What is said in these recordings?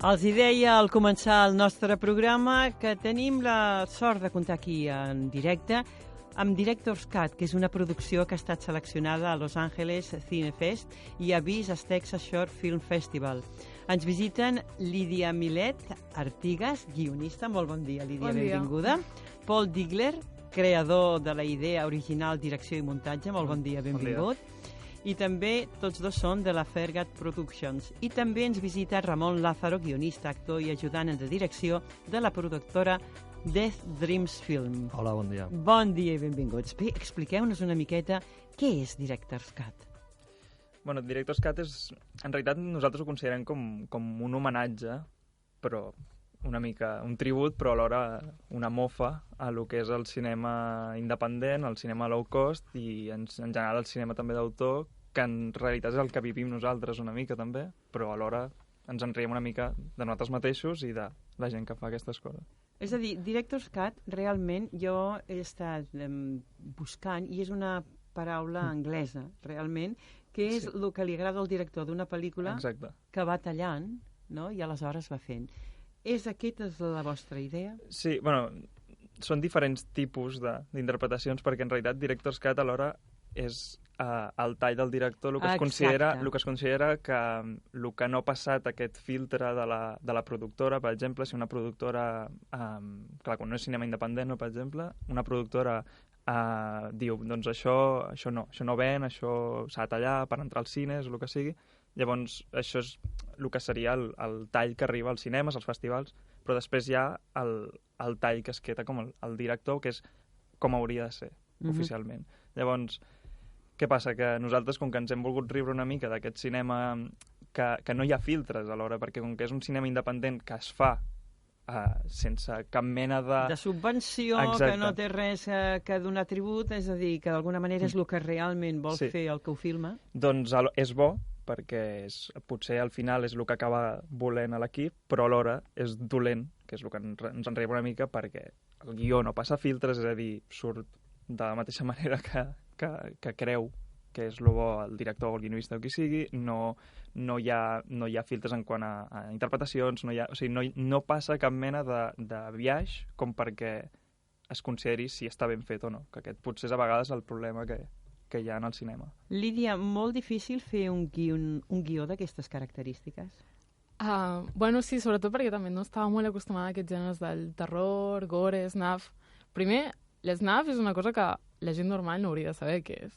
Els hi deia al començar el nostre programa que tenim la sort de comptar aquí en directe amb Director's Cut, que és una producció que ha estat seleccionada a Los Angeles Cinefest i a Beast Texas Short Film Festival. Ens visiten Lídia Milet Artigas, guionista. Molt bon dia, Lídia, bon dia. benvinguda. Paul Digler, creador de la idea original, direcció i muntatge. Molt bon dia, benvingut. Bon dia. I també tots dos són de la Fergat Productions. I també ens visita Ramon Lázaro, guionista, actor i ajudant de direcció de la productora Death Dreams Film. Hola, bon dia. Bon dia i benvinguts. Bé, expliqueu-nos una miqueta què és Director's Cut. Bueno, Director's Cut és... En realitat nosaltres ho considerem com un homenatge, però una mica un tribut, però alhora una mofa a lo que és el cinema independent, el cinema low cost i en general el cinema també d'autor, que en realitat és el que vivim nosaltres una mica també, però alhora ens en riem una mica de nosaltres mateixos i de la gent que fa aquestes coses. És a dir, Director's Cut, realment jo he estat buscant, i és una paraula anglesa, realment, que és el que li agrada al director d'una pel·lícula. Exacte. Que va tallant, no?, i aleshores va fent. Aquesta és la vostra idea? Sí, bueno, són diferents tipus d'interpretacions, perquè en realitat Director's Cut alhora és el tall del director, el que es considera que el que no ha passat aquest filtre de la productora, per exemple, si una productora, clar, quan no és cinema independent, no, per exemple, una productora diu, doncs això no ven, això s'ha de tallar per entrar als cines, el que sigui. Llavors, això és el que seria el tall que arriba als cinemes, als festivals, però després hi ha el tall que es queda com el director, que és com hauria de ser, oficialment. Llavors, què passa? Que nosaltres, com que ens hem volgut riure una mica d'aquest cinema que no hi ha filtres alhora, perquè com que és un cinema independent que es fa sense cap mena de subvenció, que no té res que donar tribut, és a dir, que d'alguna manera és el que realment vol fer el que ho filma. Doncs és bo, perquè potser al final és el que acaba volent a l'equip, però alhora és dolent, que és el que ens en riem una mica, perquè el guió no passa filtres, és a dir, surt de la mateixa manera que creu que és el bo el director o el guionista o qui sigui, no hi ha filtres en quant a interpretacions, no passa cap mena de biaix com perquè es consideri si està ben fet o no, que aquest potser és a vegades el problema que hi ha en el cinema. Lídia, molt difícil fer un guió d'aquestes característiques? Bueno, sí, sobretot perquè també no estava molt acostumada a aquests gèneres del terror, gore, snaf. Primer, l'snaf és una cosa que la gent normal no hauria de saber què és.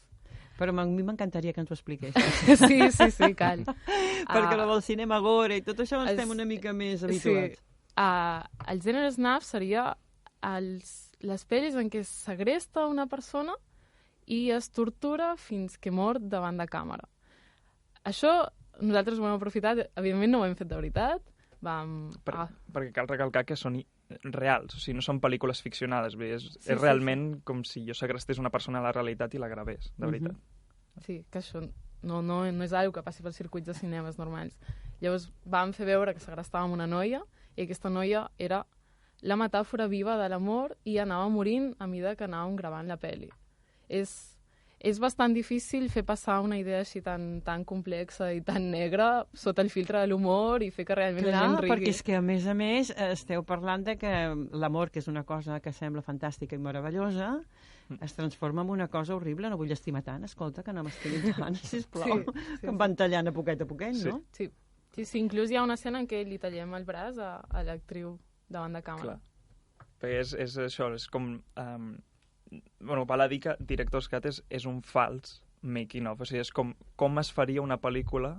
Però a mi m'encantaria que ens ho expliqués. Sí, cal. Perquè el cinema gore i tot això estem una mica més habituats. Sí. El gènere snaf seria les pel·lis en què es segresta una persona i es tortura fins que mor davant de càmera. Això nosaltres ho hem aprofitat, evidentment no ho hem fet de veritat. Perquè cal recalcar que són reals, o sigui, no són pel·lícules ficcionades, és realment com si jo segrestés una persona a la realitat i la gravés, de veritat. Sí, que això no és algo que passi pels circuits de cinemes normals. Llavors vam fer veure que segrestàvem una noia i aquesta noia era la metàfora viva de l'amor i anava morint a mesura que anàvem gravant la pel·li. És bastant difícil fer passar una idea així tan complexa i tan negra sota el filtre de l'humor i fer que realment la gent rigui. Perquè és que, a més, esteu parlant de que l'amor, que és una cosa que sembla fantàstica i meravellosa, es transforma en una cosa horrible. No vull estimar tant, escolta, que no m'estimin tant, sisplau, que em van tallant a poquet, no? Sí, inclús hi ha una escena en què li tallem el braç a l'actriu davant de càmera. Clar, perquè és això, és com... val a dir que Director's Cut és un fals making of, o sigui, és com es faria una pel·lícula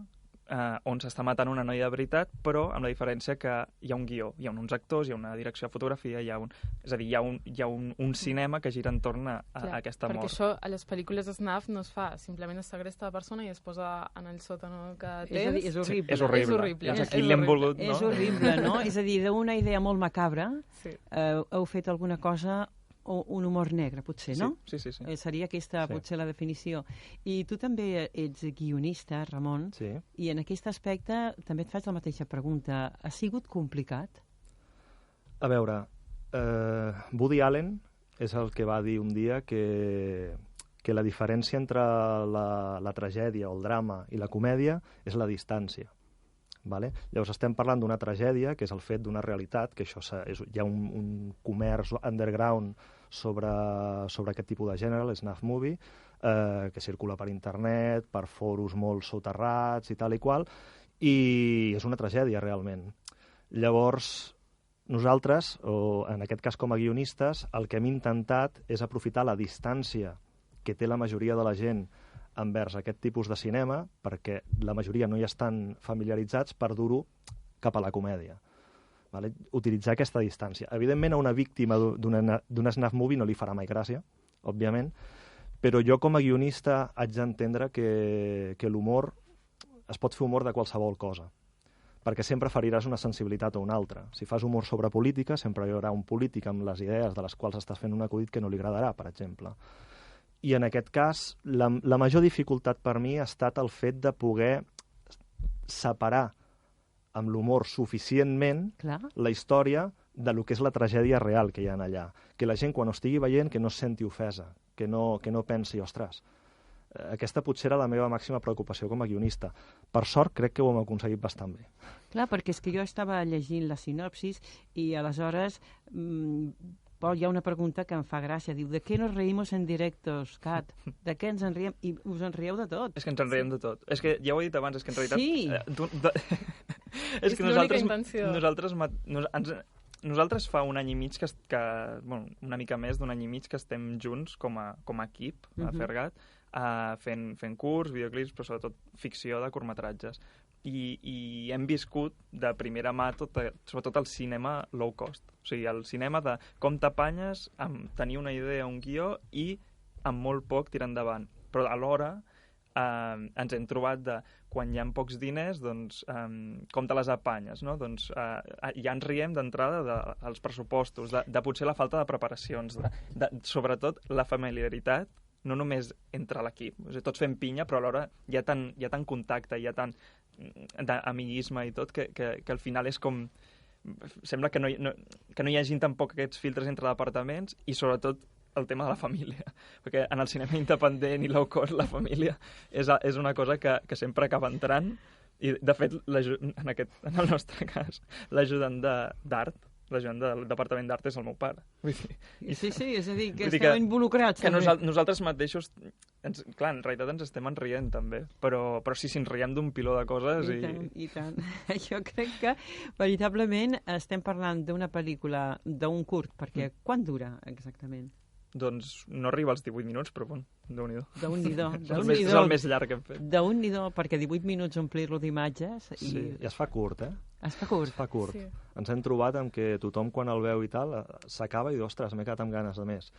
on s'està matant una noia de veritat, però amb la diferència que hi ha un guió, hi ha uns actors, hi ha una direcció de fotografia, és a dir, hi ha un cinema que gira entorn a aquesta mort. Perquè això a les pel·lícules snaf no es fa, simplement es segresta la persona i es posa en el sòtano que tens. És horrible. És horrible. Aquí l'hem volgut, no? És horrible, no? És a dir, d'una idea molt macabra heu fet alguna cosa o un humor negre, potser, no? Sí. Seria aquesta, potser, la definició. I tu també ets guionista, Ramon, i en aquest aspecte també et faig la mateixa pregunta. Ha sigut complicat? A veure, Woody Allen és el que va dir un dia que que la diferència entre la tragèdia o el drama i la comèdia és la distància. Vale? Llavors estem parlant d'una tragèdia, que és el fet d'una realitat, que això hi ha un comerç underground sobre aquest tipus de gènere, el snuff movie, que circula per internet, per foros molt soterrats i tal i qual, i és una tragèdia realment. Llavors, nosaltres, o en aquest cas com a guionistes, el que hem intentat és aprofitar la distància que té la majoria de la gent envers aquest tipus de cinema, perquè la majoria no hi estan familiaritzats, per dur-ho cap a la comèdia. Vale? Utilitzar aquesta distància. Evidentment, a una víctima d'un snuff movie no li farà mai gràcia, òbviament, però jo com a guionista haig d'entendre que l'humor, es pot fer humor de qualsevol cosa, perquè sempre feriràs una sensibilitat o una altra. Si fas humor sobre política, sempre hi haurà un polític amb les idees de les quals estàs fent un acudit que no li agradarà, per exemple. I en aquest cas, la major dificultat per mi ha estat el fet de poder separar amb l'humor suficientment la història de lo que és la tragèdia real que hi ha allà. Que la gent, quan ho estigui veient, que no es senti ofesa, que no pensi, ostres, aquesta potser era la meva màxima preocupació com a guionista. Per sort, crec que ho hem aconseguit bastant bé. Clar, perquè és que jo estava llegint la sinopsis i aleshores... Pol, hi ha una pregunta que em fa gràcia. Diu, ¿de què nos reímos en directos, Cat? De què ens en riem? I us en rieu de tot. És que ens en riem de tot. És que ja ho he dit abans, és que en realitat... Sí! És que nosaltres fa un any i mig bueno, una mica més d'un any i mig que estem junts com a equip a Fergat, fent curs, videoclips, però sobretot ficció de curtmetratges. I hem viscut de primera mà sobretot el cinema low cost. O sigui, el cinema de com t'apanyes amb tenir una idea, un guió, i amb molt poc tirar endavant. Però alhora ens hem trobat de quan hi ha pocs diners, doncs com te les apanyes, no? Doncs ja ens riem d'entrada dels pressupostos, de potser la falta de preparacions, sobretot la familiaritat, no només entre l'equip. O sigui, tots fem pinya, però alhora hi ha tant contacte, hi ha tant d'amiguisme i tot, que al final és com... Sembla que no hi hagi tampoc aquests filtres entre departaments, i sobretot el tema de la família, perquè en el cinema independent i low cost la família és una cosa que sempre acaba entrant, i de fet en el nostre cas l'ajudant d'art, l'ajudant del departament d'art és el meu pare. Sí, és a dir, que esteu involucrats. Que nosaltres mateixos, clar, en realitat ens estem enrient també, però sí, ens riem d'un piló de coses. I tant. Jo crec que veritablement estem parlant d'una pel·lícula, d'un curt, perquè quan dura exactament? Doncs no arriba als 18 minuts, però bon, Déu-n'hi-do. És el més llarg que hem fet. Déu-n'hi-do, perquè 18 minuts omplir-lo d'imatges... Sí, i es fa curt, eh? Es fa curt. Es fa curt. Sí. Ens hem trobat amb que tothom, quan el veu i tal, s'acaba i diu, ostres, m'he quedat amb ganes de més.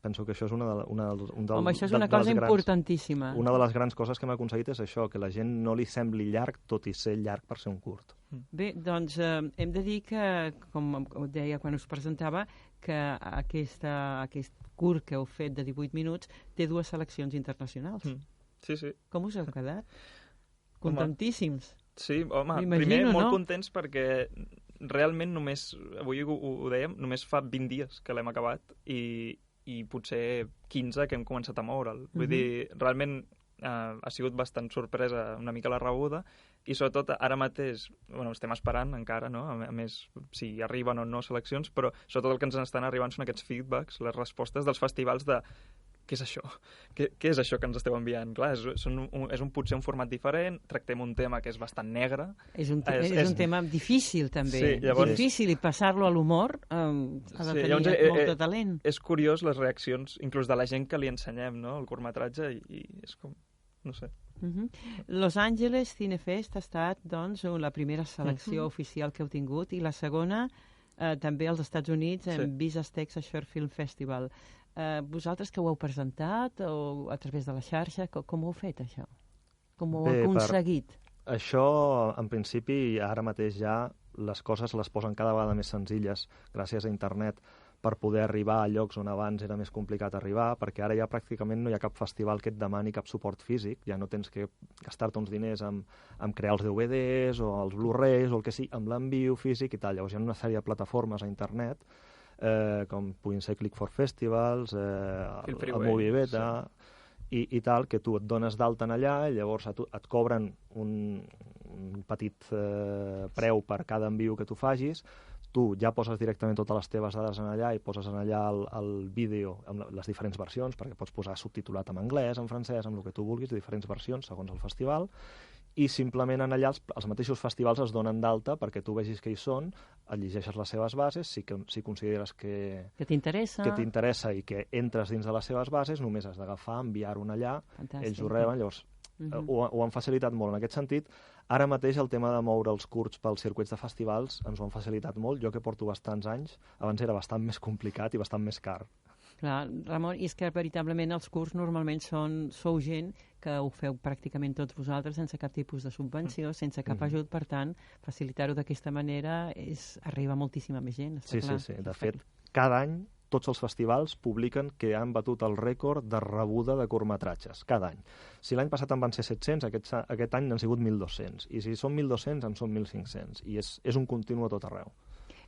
Penso que això és un Home, això és una cosa importantíssima. Una de les grans coses que hem aconseguit és això, que la gent no li sembli llarg, tot i ser llarg per ser un curt. Bé, doncs hem de dir que, com deia quan us presentava, que aquest curt que heu fet de 18 minuts té 2 seleccions internacionals. Sí. Com us heu quedat? Contentíssims. Sí, home, primer molt contents perquè realment només, avui ho dèiem, només fa 20 dies que l'hem acabat i potser 15 que hem començat a moure'l. Vull dir, realment ha sigut bastant sorpresa una mica la rebuda, i sobretot ara mateix, bueno, estem esperant encara, no? A més, si arriben o no seleccions, però sobretot el que ens estan arribant són aquests feedbacks, les respostes dels festivals de què és això? Què és això que ens esteu enviant? Clar, és potser un format diferent, tractem un tema que és bastant negre. És un tema difícil, també. Sí, llavors... Difícil, i passar-lo a l'humor ha de tenir molt de talent. És curiós les reaccions, inclús de la gent que li ensenyem, no?, el curtmetratge, i és com... no sé. Los Angeles Cinefest ha estat, doncs, la primera selecció oficial que heu tingut, i la segona també als Estats Units, en Visas Texas Short Film Festival. Vosaltres que ho heu presentat o a través de la xarxa, com ho heu fet, això? Com ho heu aconseguit? Això, en principi, ara mateix ja les coses les posen cada vegada més senzilles gràcies a internet, per poder arribar a llocs on abans era més complicat arribar, perquè ara ja pràcticament no hi ha cap festival que et demani cap suport físic, ja no tens que gastar-te uns diners en crear els DVDs o els Blu-rays o el que sigui, amb l'enviu físic i tal. Llavors hi ha una sèrie de plataformes a internet, com puguin ser Click for Festivals, el Movie Beta, i tal, que tu et dones d'alta en allà, i llavors et cobren un petit preu per cada enviu que tu facis, tu ja poses directament totes les teves dades en allà i poses en allà el vídeo amb les diferents versions, perquè pots posar subtitulat en anglès, en francès, amb el que tu vulguis, diferents versions segons el festival, i simplement en allà els mateixos festivals es donen d'alta perquè tu vegis que hi són, et llegeixes les seves bases, si consideres que t'interessa i que entres dins de les seves bases, només has d'agafar, enviar-ho allà, ells ho reben, llavors ho han facilitat molt en aquest sentit. Ara mateix el tema de moure els curts pels circuits de festivals ens ho han facilitat molt. Jo que porto bastants anys, abans era bastant més complicat i bastant més car. Clar, Ramon, i és que veritablement els curts normalment sou gent que ho feu pràcticament tots vosaltres sense cap tipus de subvenció, sense cap ajut, per tant, facilitar-ho d'aquesta manera arriba a moltíssima més gent. Sí. De fet, cada any tots els festivals publiquen que han batut el rècord de rebuda de curtmetratges, cada any. Si l'any passat en van ser 700, aquest any n'han sigut 1.200, i si són 1.200 en són 1.500, i és un continu a tot arreu.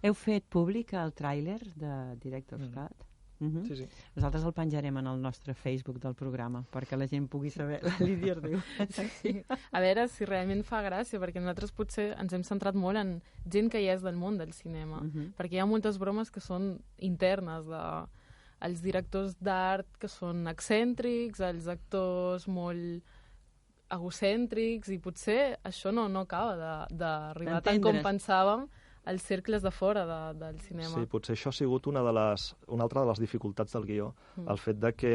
Heu fet públic el tràiler de Director's Cut? Sí. Nosaltres el penjarem en el nostre Facebook del programa perquè la gent pugui saber. La Lídia es diu. Sí. A veure si realment fa gràcia, perquè nosaltres potser ens hem centrat molt en gent que ja és del món del cinema, perquè hi ha moltes bromes que són internes els directors d'art que són excèntrics, els actors molt egocèntrics, i potser això no acaba d'arribar tant com pensàvem els cercles de fora del cinema. Sí, potser això ha sigut una altra de les dificultats del guió, el fet de que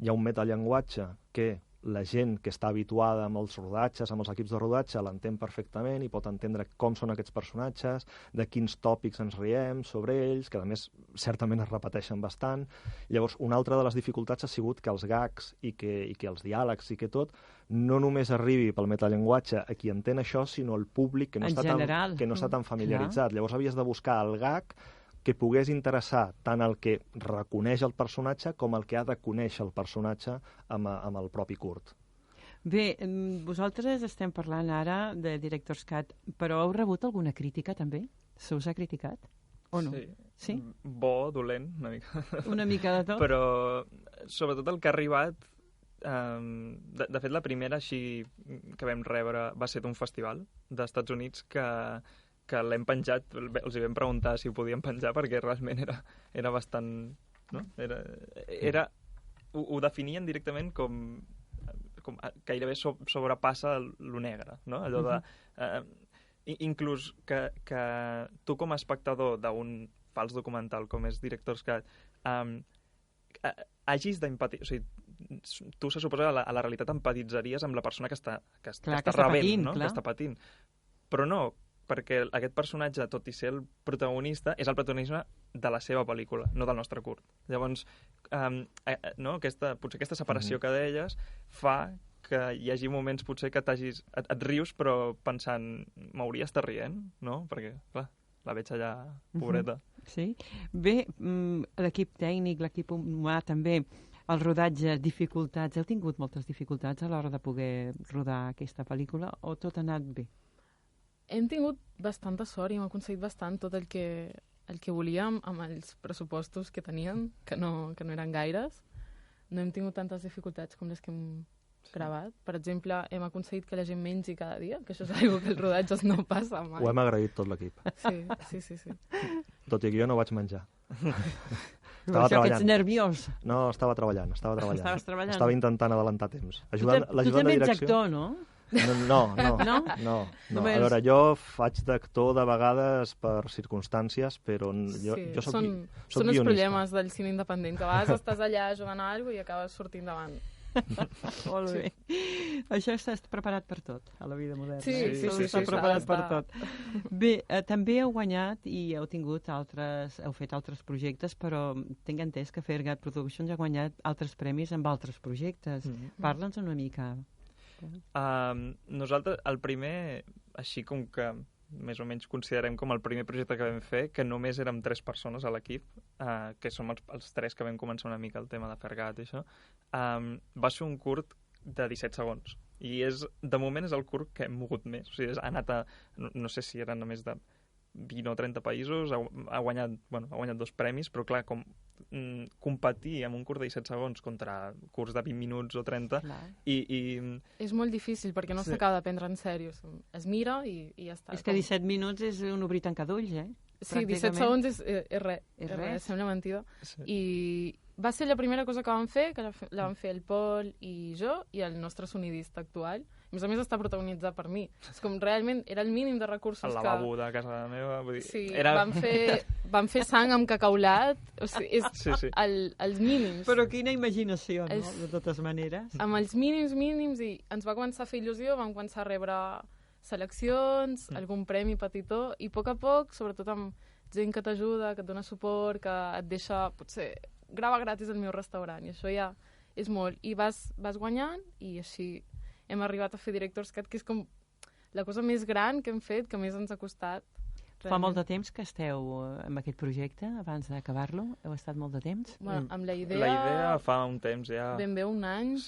hi ha un metallenguatge que la gent que està habituada amb els rodatges, amb els equips de rodatge, l'entén perfectament i pot entendre com són aquests personatges, de quins tòpics ens riem sobre ells, que a més certament es repeteixen bastant. Llavors, una altra de les dificultats ha sigut que els gags i que els diàlegs i que tot no només arribi pel metallenguatge a qui entén això, sinó al públic que no està tan familiaritzat. Llavors havies de buscar el gag que pogués interessar tant el que reconeix el personatge com el que ha de conèixer el personatge amb el propi curt. Bé, vosaltres estem parlant ara de Director's Cut, però heu rebut alguna crítica també? Se us ha criticat? O no? Sí? Bo, dolent, una mica. Una mica de tot? Però sobretot el que ha arribat, de fet la primera així que vam rebre va ser d'un festival dels Estats Units que l'hem penjat, els hi vam preguntar si ho podíem penjar perquè realment era bastant... No? Ho definien directament com gairebé sobrepassa lo negre, no? Allò de... inclús que tu com a espectador d'un fals documental com és Director's Cut hagis d'empatitzar... O sigui, tu se suposa a la realitat empatitzaries amb la persona que està rebent, no? Que està patint. Però no, perquè aquest personatge, tot i ser el protagonista, és el protagonisme de la seva pel·lícula, no del nostre curt. Llavors, potser aquesta separació que deies fa que hi hagi moments potser que et rius però pensant, m'hauria estat rient, no? Perquè, clar, la veig allà, pobreta. Sí. Bé, l'equip tècnic, l'equip humà també, el rodatge, dificultats. Heu tingut moltes dificultats a l'hora de poder rodar aquesta pel·lícula o tot ha anat bé? Hem tingut bastanta sort i hem aconseguit bastant tot el que volíem amb els pressupostos que teníem, que no eren gaires. No hem tingut tantes dificultats com les que hem gravat. Per exemple, hem aconseguit que la gent mengi cada dia, que això és una que els rodatges no passa mai. Ho hem agraït tot l'equip. Sí. Tot i que jo no vaig menjar. Estava treballant. Que ets nerviós. No, estava treballant. Estaves treballant? Estava intentant adelantar temps. Tu també ets actor, no? No. A veure, jo faig d'actor de vegades per circumstàncies, però jo soc guionista. Són els problemes del cine independent, que a vegades estàs allà jugant a alguna cosa i acabes sortint davant. Molt bé. Això estàs preparat per tot, a la vida moderna. Sí, està preparat per tot. Bé, també heu guanyat i heu fet altres projectes, però tinc entès que Fairgate Productions ha guanyat altres premis amb altres projectes. Parla'ns una mica. Nosaltres, el primer, així com que més o menys considerem com el primer projecte que vam fer, que només érem 3 persones a l'equip, que som els 3 que vam començar una mica el tema de Fairgate i això, va ser un curt de 17 segons. I de moment és el curt que hem mogut més. O sigui, ha anat no sé si eren a més de 20 o 30 països, ha guanyat 2 premis, però clar, com competir amb un curt de 17 segons contra curts de 20 minuts o 30 i... És molt difícil perquè no s'acaba de prendre en sèrio. Es mira i ja està. És que 17 minuts és un obrir tancar d'ulls, eh? Sí, 17 segons és res. És res, sembla mentida. Sí. I va ser la primera cosa que vam fer, que la vam fer el Pol i jo i el nostre sonidista actual. A més està protagonitzat per mi. És com realment era el mínim de recursos el lavabo de casa meva. Vull dir, sí, vam fer sang amb cacaulat. O sigui, és els mínims. Però quina imaginació, no? De totes maneres. Amb els mínims i ens va començar a fer il·lusió, vam començar a rebre seleccions, algun premi petitó, i a poc, sobretot amb gent que t'ajuda, que et dona suport, que et deixa, potser, grava gratis al meu restaurant, i això ja és molt. I vas guanyant, i així hem arribat a fer Director's Cut, que és com la cosa més gran que hem fet, que més ens ha costat. Realment. Fa molt de temps que esteu amb aquest projecte, abans d'acabar-lo? Heu estat molt de temps? Bueno, amb la idea... La idea fa un temps ja... Ben bé un any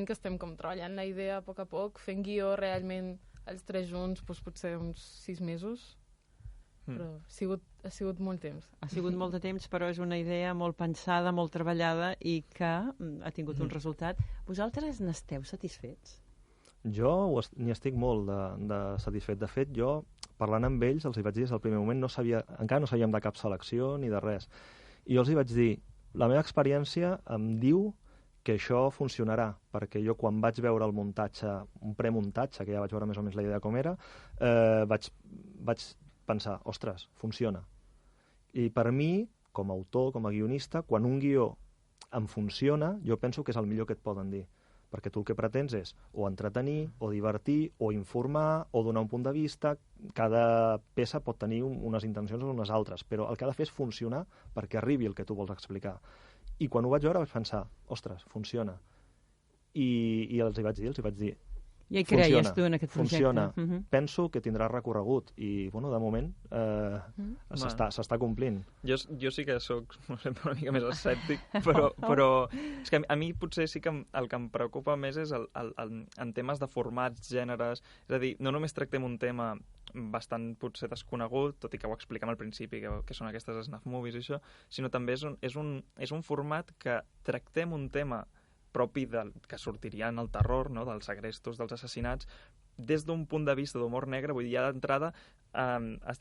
que estem com treballant la idea a poc, fent guió realment els 3 junts, doncs potser uns 6 mesos, però ha sigut molt temps. Ha sigut molt de temps, però és una idea molt pensada, molt treballada i que ha tingut un resultat. Vosaltres n'esteu satisfets? Jo n'hi estic molt de satisfet. De fet, jo, parlant amb ells, els hi vaig dir des del primer moment, encara no sabíem de cap selecció ni de res. I jo els hi vaig dir, la meva experiència em diu que això funcionarà, perquè jo quan vaig veure el muntatge, un premuntatge, que ja vaig veure més o menys la idea com era, vaig pensar, ostres, funciona. I per mi, com a autor, com a guionista, quan un guió em funciona, jo penso que és el millor que et poden dir. Perquè tu el que pretens és o entretenir, o divertir, o informar, o donar un punt de vista. Cada peça pot tenir unes intencions o unes altres, però el que ha de fer és funcionar perquè arribi el que tu vols explicar. I quan ho vaig veure vaig pensar, ostres, funciona. I els hi vaig dir, ja hi creies tu en aquest projecte. Funciona. Penso que tindrà recorregut i, bueno, de moment s'està complint. Jo sí que soc una mica més escèptic, però és que a mi potser sí que el que em preocupa més és en temes de formats, gèneres, és a dir, no només tractem un tema bastant potser desconegut, tot i que ho expliquem al principi, que són aquestes snuff movies i això, sinó també és un format que tractem un tema propi que sortiria en el terror, no? Dels segrestos, dels assassinats, des d'un punt de vista d'humor negre, vull dir, ja d'entrada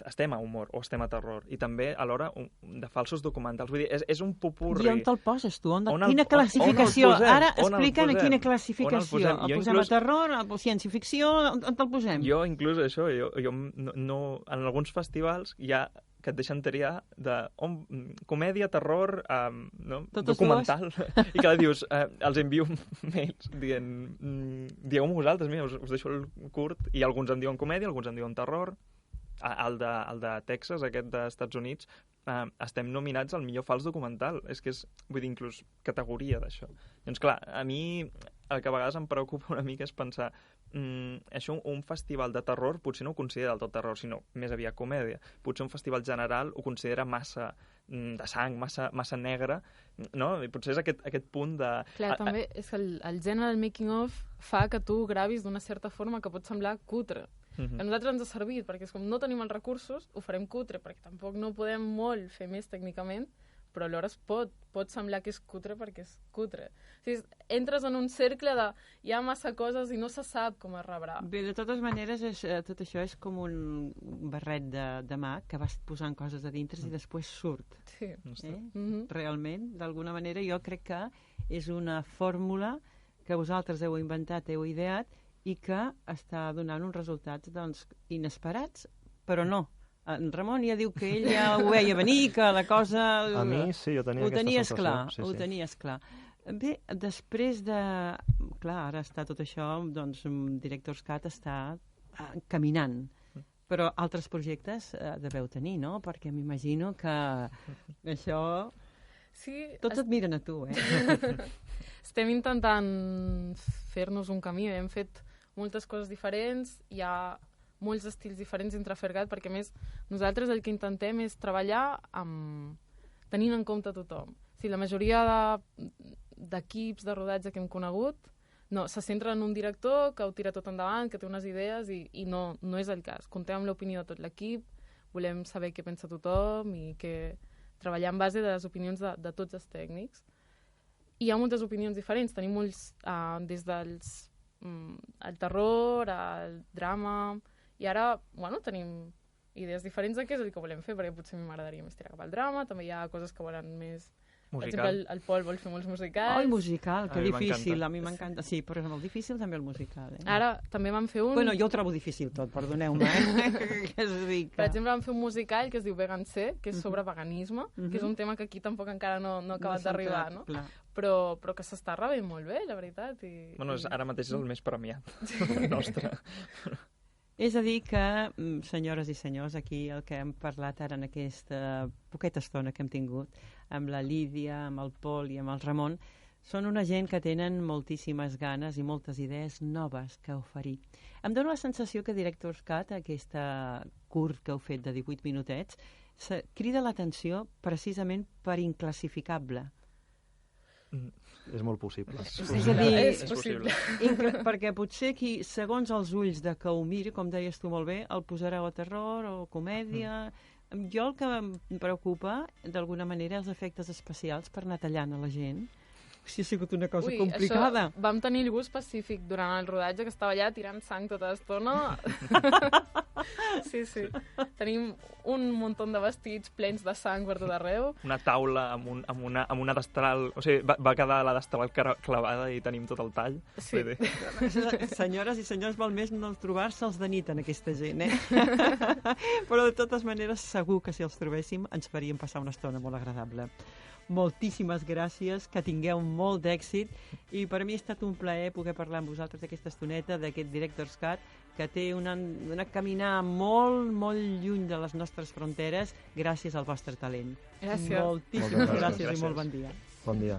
estem a humor o estem a terror, i també alhora de falsos documentals, vull dir, és un popurri. I on te'l poses tu? Quina classificació? Ara explica'm quina classificació. El posem a terror, a ciència-ficció, on te'l posem? Jo inclús això, jo no, en alguns festivals ja que et deixen triar de comèdia, terror, documental. I que dius, els envio mails dient, dieu-me vosaltres, mira, us deixo el curt, i alguns en diuen comèdia, alguns en diuen terror. El de Texas, aquest dels Estats Units, estem nominats al millor fals documental. És que és, vull dir, inclús categoria d'això. Doncs clar, a mi el que a vegades em preocupa una mica és pensar això, un festival de terror potser no ho considera del tot terror, sinó més aviat comèdia. Potser un festival general ho considera massa de sang, massa negre, no? I potser és aquest punt de... Clar, també és que el gènere del making-of fa que tu gravis d'una certa forma que pot semblar cutre. A nosaltres ens ha servit, perquè és com no tenim els recursos, ho farem cutre, perquè tampoc no podem molt fer més tècnicament, però alhora pot semblar que és cutre perquè és cutre. O sigui, entres en un cercle de hi ha massa coses i no se sap com es rebrà. Bé, de totes maneres, tot això és com un barret de mà que vas posant coses a dintre i després surt. Sí. Realment, d'alguna manera, jo crec que és una fórmula que vosaltres heu inventat, heu ideat, i que està donant uns resultats inesperats, però no. En Ramon ja diu que ell ja ho veia venir, que la cosa... A mi sí, jo tenia aquesta sensació. Ho tenies clar. Bé, després de... Clar, ara està tot això, doncs Director's Cut està caminant. Però altres projectes deveu tenir, no? Perquè m'imagino que això... Sí, tots et miren a tu, eh? Estem intentant fer-nos un camí. Hem fet moltes coses diferents, hi ha molts estils diferents dintre Fergat, perquè a més nosaltres el que intentem és treballar tenint en compte tothom. O sigui, la majoria d'equips de rodatge que hem conegut se centren en un director que ho tira tot endavant, que té unes idees i no és el cas. Contem amb l'opinió de tot l'equip, volem saber què pensa tothom i treballar en base de les opinions de tots els tècnics. Hi ha moltes opinions diferents, tenim molts, des el terror, el drama, i ara, bueno, tenim idees diferents de què és el que volem fer, perquè potser a mi m'agradaria més tirar cap al drama, també hi ha coses que volen més... Musical. Per exemple, el Pol vol fer molts musicals. El musical, que difícil, a mi m'encanta. m'encanta. Sí, però és molt difícil també el musical. Ara també vam fer un... Bueno, jo ho trobo difícil tot, perdoneu-me. Per exemple, vam fer un musical que es diu Vegan C, que és sobre veganisme, que és un tema que aquí tampoc encara no ha acabat d'arribar, no? Però que s'està rebent molt bé, la veritat. Bueno, ara mateix és el més premiat nostre. És a dir que, senyores i senyors, aquí el que hem parlat ara en aquesta poqueta estona que hem tingut, amb la Lídia, amb el Pol i amb el Ramon, són una gent que tenen moltíssimes ganes i moltes idees noves que oferir. Em dóna la sensació que Director's Cut, aquesta curt que heu fet de 18 minutets, crida l'atenció precisament per inclassificable. És molt possible. És a dir, és possible. Perquè potser qui, segons els ulls de que ho miri, com deies tu molt bé, el posarà o terror o comèdia... Jo el que em preocupa, d'alguna manera, els efectes especials per anar tallant a la gent. Si ha sigut una cosa complicada. Això, vam tenir algú específic durant el rodatge que estava allà tirant sang tota l'estona. Sí. Tenim un munt de vestits plens de sang per tot arreu. Una taula amb una destral... O sigui, va quedar la destral clavada i tenim tot el tall. Sí. Senyores i senyors, val més no trobar-se'ls de nit en aquesta gent, Però de totes maneres, segur que si els trobéssim ens faríem passar una estona molt agradable. Moltíssimes gràcies, que tingueu molt d'èxit i per mi ha estat un plaer poder parlar amb vosaltres d'aquesta estoneta, d'aquest Director's Cut, que té una caminar molt, molt lluny de les nostres fronteres gràcies al vostre talent. Gràcies. Moltíssimes gràcies i molt bon dia. Bon dia.